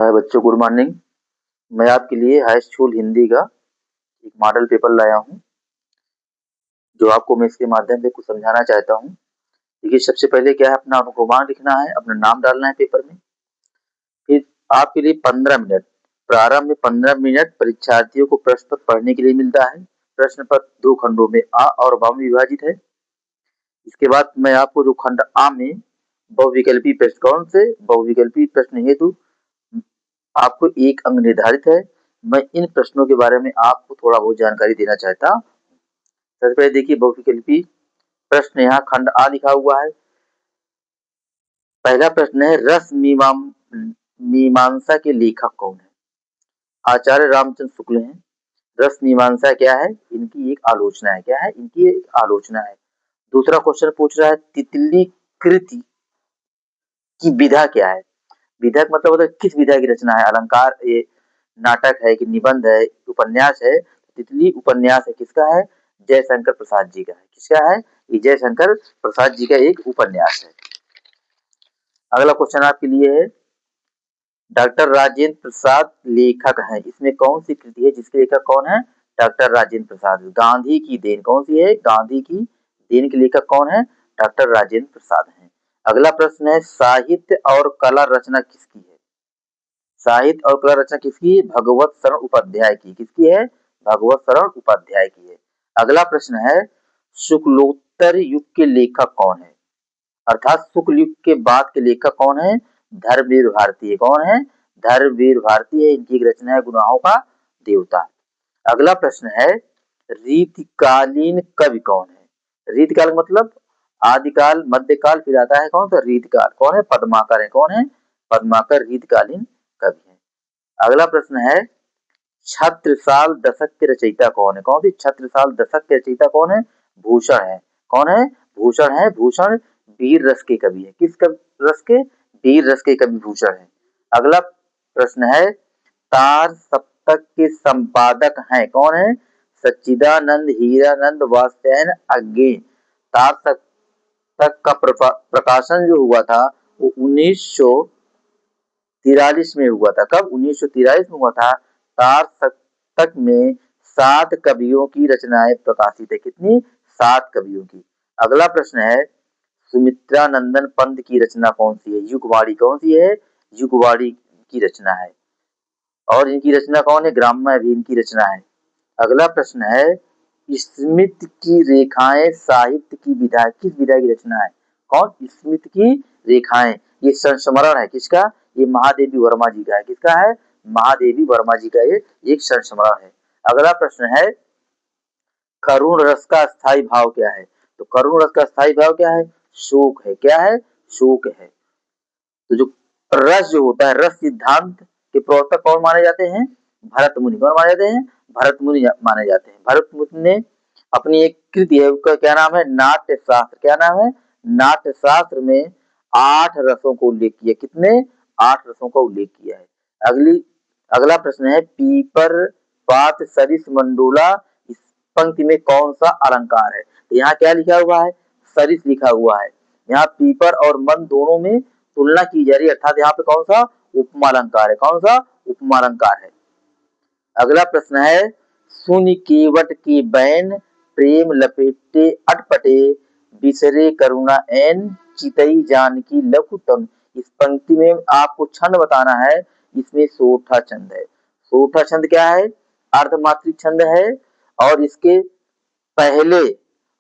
हाय बच्चों, good morning. मैं आपके लिए हाई स्कूल हिंदी का एक मॉडल पेपर लाया हूँ, जो आपको मैं इसके माध्यम से कुछ समझाना चाहता हूँ। देखिए, सबसे पहले क्या है, अपना अनुक्रमांक लिखना है, अपना नाम डालना है पेपर में। फिर आपके लिए 15 मिनट, प्रारंभ में 15 मिनट परीक्षार्थियों को प्रश्न पत्र पढ़ने के लिए मिलता है। प्रश्न पत्र 2 खंडों में आ और ब में विभाजित है। इसके बाद मैं आपको जो खंड आ में बहुविकल्पी प्रश्न कौन से बहुविकल्पी प्रश्न हेतु आपको 1 अंक निर्धारित है। मैं इन प्रश्नों के बारे में आपको थोड़ा बहुत जानकारी देना चाहता हूँ। सबसे पहले देखिए, बहुविकल्पी प्रश्न यहाँ खंड आ लिखा हुआ है। पहला प्रश्न है, रस मीमांसा के लेखक कौन है? आचार्य रामचंद्र शुक्ल हैं। रस मीमांसा क्या है? इनकी एक आलोचना है। क्या है? इनकी एक आलोचना है। दूसरा क्वेश्चन पूछ रहा है, तितली कृति की विधा क्या है? विधा का मतलब होता है किस विधा की रचना है। अलंकार, ये नाटक है कि निबंध है, उपन्यास है? तितली उपन्यास है। किसका है? जयशंकर प्रसाद जी का है। किसका है? ये जयशंकर प्रसाद जी का एक उपन्यास है। अगला क्वेश्चन आपके लिए है, डॉक्टर राजेंद्र प्रसाद लेखक हैं, इसमें कौन सी कृति है जिसके लेखक कौन है? डॉक्टर राजेंद्र प्रसाद। गांधी की देन कौन सी है? गांधी की देन के लेखक कौन है? डॉक्टर राजेंद्र प्रसाद हैं। अगला प्रश्न है, साहित्य और कला रचना किसकी है? साहित्य और कला रचना किसकी है? भगवत शरण उपाध्याय की। किसकी है? भगवत शरण उपाध्याय की है। अगला प्रश्न है, शुक्लोत्तर युग के लेखक कौन है? अर्थात शुक्ल युग के बाद के लेखक कौन है? धर्मवीर भारती। कौन है? धर्मवीर भारती है। इनकी एक रचना है, गुनाहों का देवता। अगला प्रश्न है, रीतिकालीन कवि कौन है? रीतिकाल मतलब आदिकाल, मध्यकाल, फिर आता है कौन सा? रीतिकाल। कौन है? पद्माकर है। कौन है? पद्माकर रीतिकालीन कवि है। अगला प्रश्न है, छत्रसाल दशक के रचयिता कौन है? कौन सी? छत्रसाल दशक के रचयिता कौन है? भूषण है। कौन है? भूषण है। भूषण वीर रस के कवि है। किस रस के? वीर रस के कवि भूषण है। अगला प्रश्न है, तार सप्तक के संपादक हैं, कौन है? सच्चिदानंद हीरानंद वात्स्यायन अज्ञे। तार सप्तक का प्रकाशन जो हुआ था वो 1943 में हुआ था। कब? 1943 में हुआ था। तार सप्तक में 7 कवियों की रचनाएं प्रकाशित है। कितनी? 7 कवियों की। अगला प्रश्न है, सुमित्रानंदन पंत की रचना कौन सी है? युगवाणी। कौन सी है? युगवाणी की रचना है। और इनकी रचना कौन है? ग्राम्य भी इनकी रचना है। अगला प्रश्न है, स्मित की रेखाएं साहित्य की विधा, किस विधा की रचना है? कौन? स्मित की रेखाएं। ये संस्मरण है। किसका? ये महादेवी वर्मा जी का है। किसका है? महादेवी वर्मा जी का ये एक संस्मरण है। अगला प्रश्न है, करुण रस का स्थायी भाव क्या है? तो करुण रस का स्थायी भाव क्या है? शोक है। क्या है? शोक है। तो जो रस जो होता है, रस सिद्धांत के प्रवर्तक कौन माने जाते हैं? भरत मुनि। कौन माने जाते हैं? भरत मुनि माने जाते हैं। भरत मुनि ने अपनी एक कृति है, उसका क्या नाम है? नाट्य शास्त्र। क्या नाम है? नाट्य शास्त्र में 8 रसों को उल्लेख किया। कितने? 8 रसों का उल्लेख किया है। अगला प्रश्न है, पीपर पात सरिस मंडूला, इस पंक्ति में कौन सा अलंकार है? तो यहाँ क्या लिखा हुआ है? सरिस लिखा हुआ है। यहाँ पीपर और मन दोनों में तुलना की जा रही है, अर्थात यहाँ पे कौन सा? उपमा अलंकार है। कौन सा? उपमा अलंकार है। अगला प्रश्न है, सुनि केवट की बैन प्रेम लपेटे अटपटे, बिसरे करुणा एन चितई जानकी लघुतम। इस पंक्ति में आपको छंद बताना है। इसमें सोठा छंद है। सोठा छंद क्या है? अर्धमात्रिक छंद है। और इसके पहले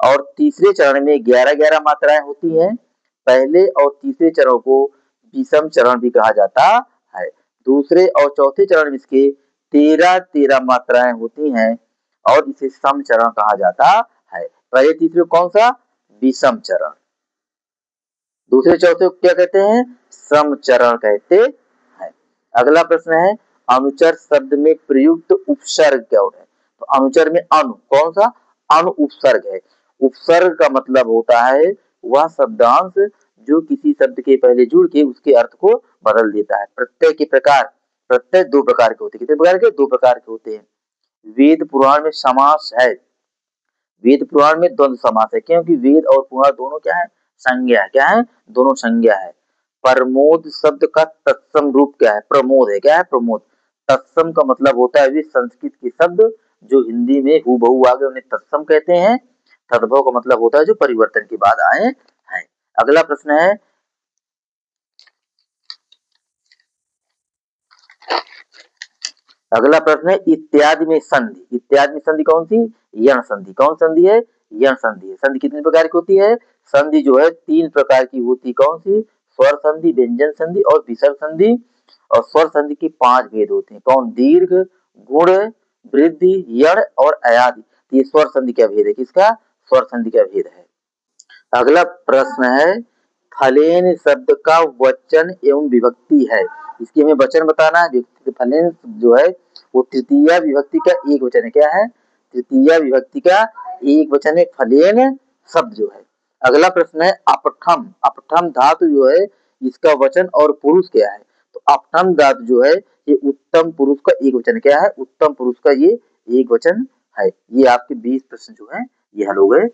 और तीसरे चरण में 11-11 मात्राएं होती हैं। पहले और तीसरे चरण को विषम चरण भी कहा जाता है। दूसरे और चौथे चरण में इसके 13-13 मात्राएं होती हैं और इसे सम चरण कहा जाता है। पहले तीसरे कौन सा? विषम चरण। दूसरे चौथे को क्या कहते हैं? सम चरण कहते हैं। अगला प्रश्न है, अनुचर शब्द में प्रयुक्त उपसर्ग क्या होता है? तो अनुचर में अनु, कौन सा? अनु उपसर्ग है। उपसर्ग का मतलब होता है वह शब्दांश जो किसी शब्द के पहले जुड़ के उसके अर्थ को बदल देता है। प्रत्यय के प्रकार, प्रत्यय 2 प्रकार के होते हैं। कितने प्रकार के? 2 प्रकार के होते हैं। वेद पुराण में समास है। वेद पुराण में द्वंद्व समास है, क्योंकि वेद और पुराण दोनों क्या है? संज्ञा है। क्या है? दोनों संज्ञा है। प्रमोद शब्द का तत्सम रूप क्या है? प्रमोद है। क्या है? प्रमोद। तत्सम का मतलब होता है संस्कृत के शब्द जो हिंदी में हूबहू आ गए उन्हें तत्सम कहते हैं। तद्भव का मतलब होता है जो परिवर्तन के बाद आए हैं। अगला प्रश्न है, अगला प्रश्न है इत्यादि में संधि। इत्यादि में संधि कौन सी? यण संधि। कौन संधि है? यण संधि है। संधि कितने प्रकार की होती है? संधि जो है 3 प्रकार की होती है। कौन सी? स्वर संधि, व्यंजन संधि और विसर्ग संधि। और स्वर संधि के 5 भेद होते हैं। कौन? दीर्घ, गुण, वृद्धि, यण और अयादि। तो ये स्वर संधि का भेद है। किसका? स्वर संधि का भेद है। अगला प्रश्न है फलेन शब्द का वचन एवं विभक्ति है। इसकी हमें वचन बताना है। फलेन जो है वो तृतीया विभक्ति का एक वचन है। क्या है? तृतीया विभक्ति का एक वचन है फलेन शब्द जो है। अगला प्रश्न है अपठम। अपठम धातु जो है इसका वचन और पुरुष क्या है? तो अपठम धातु जो है ये उत्तम पुरुष का एक वचन। क्या है? उत्तम पुरुष का ये एक वचन है। ये आपके 20 प्रश्न जो है ये हल हो गए।